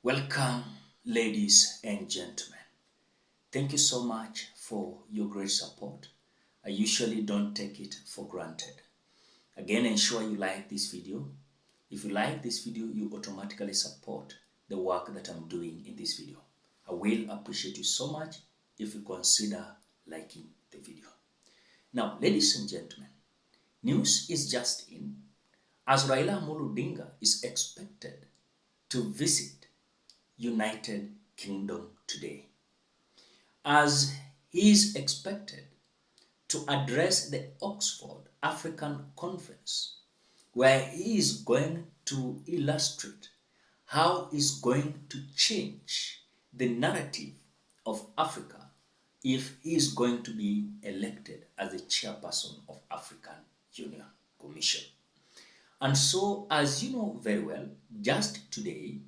Welcome, ladies and gentlemen. Thank you so much for your great support. I usually don't take it for granted. Again, ensure you like this video. If you like this video, you automatically support the work that I'm doing in this video. I will appreciate you so much if you consider liking the video. Now, ladies and gentlemen, news is just in as Raila Odinga is expected to visit United Kingdom today, as he is expected to address the Oxford African Conference, where he is going to illustrate how he's going to change the narrative of Africa if he is going to be elected as the chairperson of African Union Commission. And so, as you know very well, just today,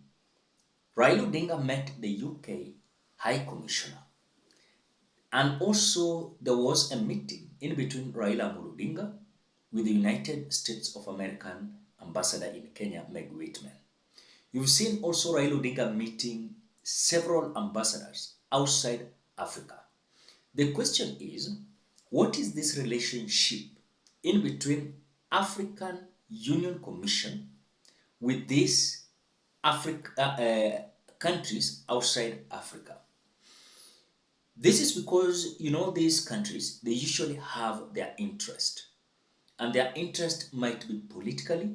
Raila Odinga met the UK High Commissioner, and also there was a meeting in between Raila Odinga with the United States of American Ambassador in Kenya, Meg Whitman. You've seen also Raila Odinga meeting several ambassadors outside Africa. The question is, what is this relationship in between African Union Commission with these countries outside Africa? This is because, these countries, they usually have their interest. And their interest might be politically,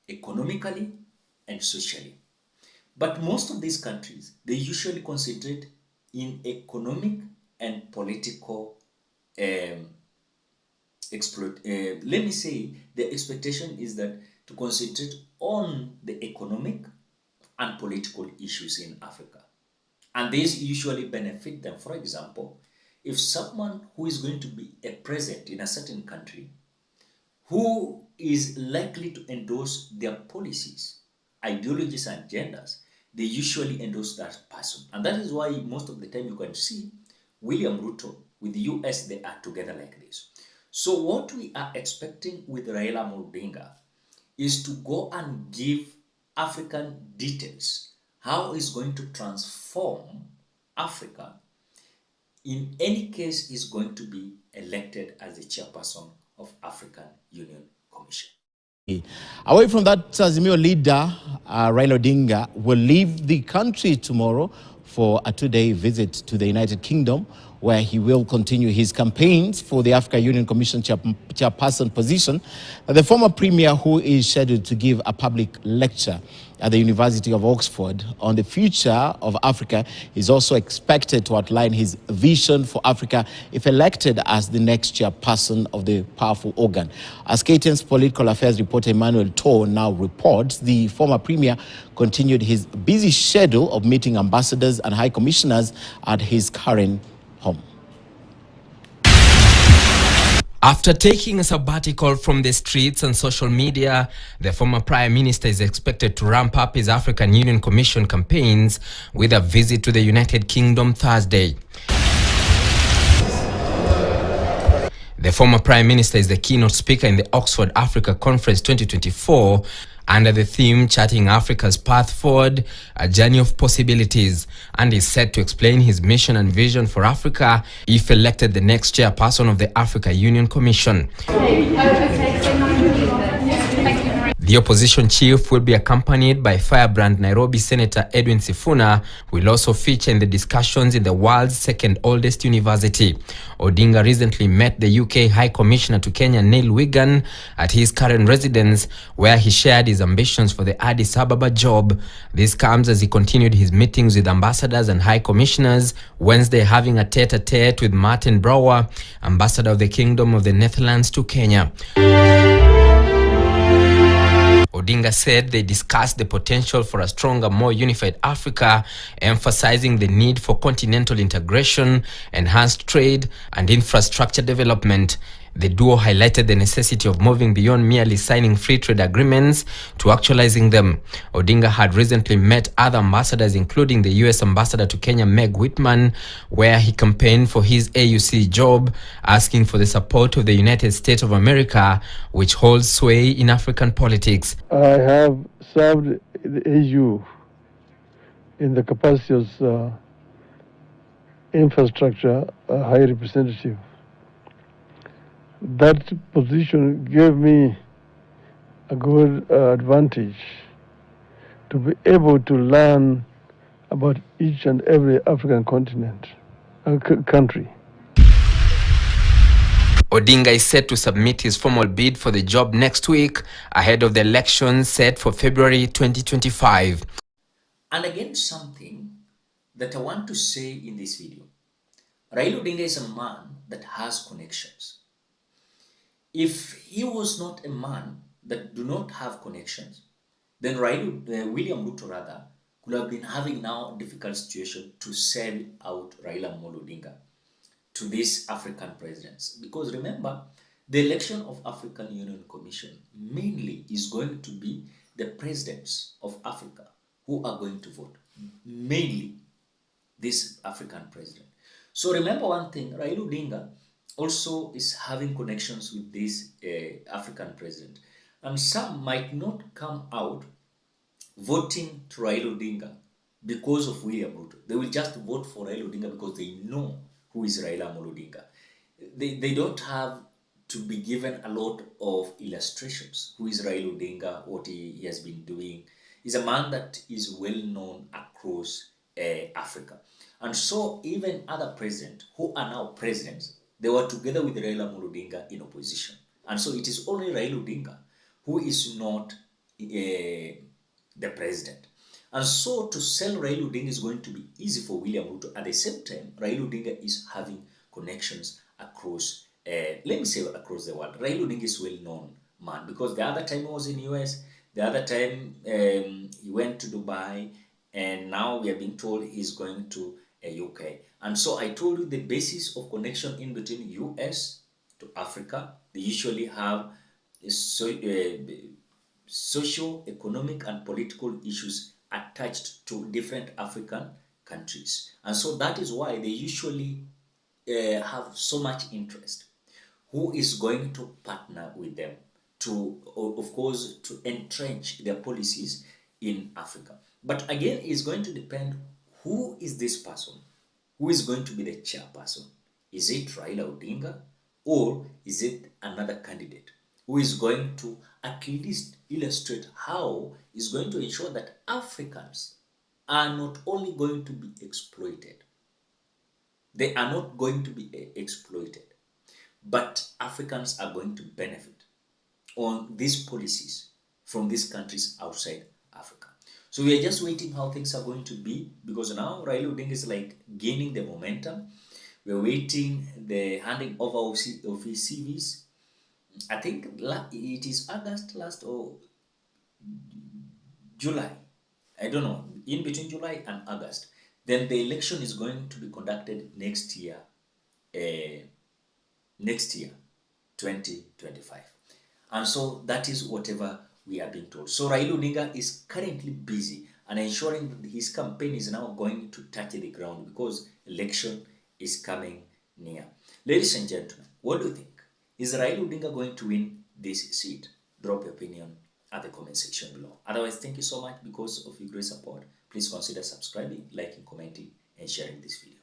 economically, and socially. But most of these countries, they usually concentrate in economic and political let me say, the expectation is that to concentrate on the economic and political issues in Africa. And these usually benefit them. For example, if someone who is going to be a president in a certain country, who is likely to endorse their policies, ideologies, and agendas, they usually endorse that person. And that is why most of the time you can see William Ruto with the US, they are together like this. So what we are expecting with Raila Odinga is to go and give African details, how he's going to transform Africa. In any case, he's going to be elected as the chairperson of African Union Commission. Away from that, Azimio leader Raila Odinga will leave the country tomorrow for a two-day visit to the United Kingdom, where he will continue his campaigns for the African Union Commission chairperson position. The former premier, who is scheduled to give a public lecture at the University of Oxford on the future of Africa, is also expected to outline his vision for Africa if elected as the next chairperson of the powerful organ. As KTN's political affairs reporter Emmanuel Toh now reports, the former premier continued his busy schedule of meeting ambassadors and high commissioners at his current home. After taking a sabbatical from the streets and social media, the former Prime Minister is expected to ramp up his African Union Commission campaigns with a visit to the United Kingdom Thursday. The former Prime Minister is the keynote speaker in the Oxford Africa Conference 2024 under the theme Charting Africa's Path Forward, a Journey of Possibilities, and is set to explain his mission and vision for Africa if elected the next chairperson of the Africa Union Commission. The opposition chief will be accompanied by Firebrand Nairobi Senator Edwin Sifuna, who will also feature in the discussions in the world's second oldest university. Odinga recently met the UK High Commissioner to Kenya, Neil Wigan, at his current residence, where he shared his ambitions for the Addis Ababa job. This comes as he continued his meetings with ambassadors and high commissioners, Wednesday having a tete-a-tete with Martin Brouwer, ambassador of the Kingdom of the Netherlands to Kenya. Odinga said they discussed the potential for a stronger, more unified Africa, emphasizing the need for continental integration, enhanced trade, and infrastructure development. The duo highlighted the necessity of moving beyond merely signing free trade agreements to actualizing them. Odinga had recently met other ambassadors, including the US ambassador to Kenya, Meg Whitman, where he campaigned for his AUC job, asking for the support of the United States of America, which holds sway in African politics. I have served the AU in the capacity of infrastructure high representative. That position gave me a good advantage to be able to learn about each and every African continent, country. Odinga is set to submit his formal bid for the job next week ahead of the elections set for February 2025. And again, something that I want to say in this video. Raila Odinga is a man that has connections. If he was not a man that do not have connections, then William Ruto rather could have been having now a difficult situation to sell out Raila Odinga to these African presidents. Because remember, the election of African Union Commission mainly is going to be the presidents of Africa who are going to vote. Mainly this African president. So remember one thing, Raila Odinga also is having connections with this African president. And some might not come out voting to Raila Odinga because of William Ruto. They will just vote for Raila Odinga because they know who is Raila Odinga. They don't have to be given a lot of illustrations. Who is Raila Odinga, what he has been doing. He's a man that is well known across Africa. And so even other presidents who are now presidents, they were together with Raila Odinga in opposition. And so it is only Raila Odinga who is not the president. And so to sell Raila Odinga is going to be easy for William Ruto. At the same time, Raila Odinga is having connections across, let me say across the world. Raila Odinga is well-known man because the other time he was in US, the other time he went to Dubai, and now we are being told he's going to UK. And so I told you the basis of connection in between US to Africa. They usually have socio-economic and political issues attached to different African countries. And so that is why they usually have so much interest. Who is going to partner with them to, of course, to entrench their policies in Africa. But again, it's going to depend who is this person, who is going to be the chairperson. Is it Raila Odinga or is it another candidate who is going to at least illustrate how is going to ensure that Africans are not only going to be exploited, they are not going to be exploited, but Africans are going to benefit on these policies from these countries outside Africa. So we are just waiting how things are going to be, because now Raila Odinga is like gaining the momentum. We are waiting the handing over of his CVs. I think it is August last or July. I don't know, in between July and August. Then the election is going to be conducted next year, 2025. And so that is whatever we are being told. So Raila Odinga is currently busy and ensuring that his campaign is now going to touch the ground because election is coming near. Ladies and gentlemen, what do you think? Is Raila Odinga going to win this seat? Drop your opinion at the comment section below. Otherwise, thank you so much because of your great support. Please consider subscribing, liking, commenting, and sharing this video.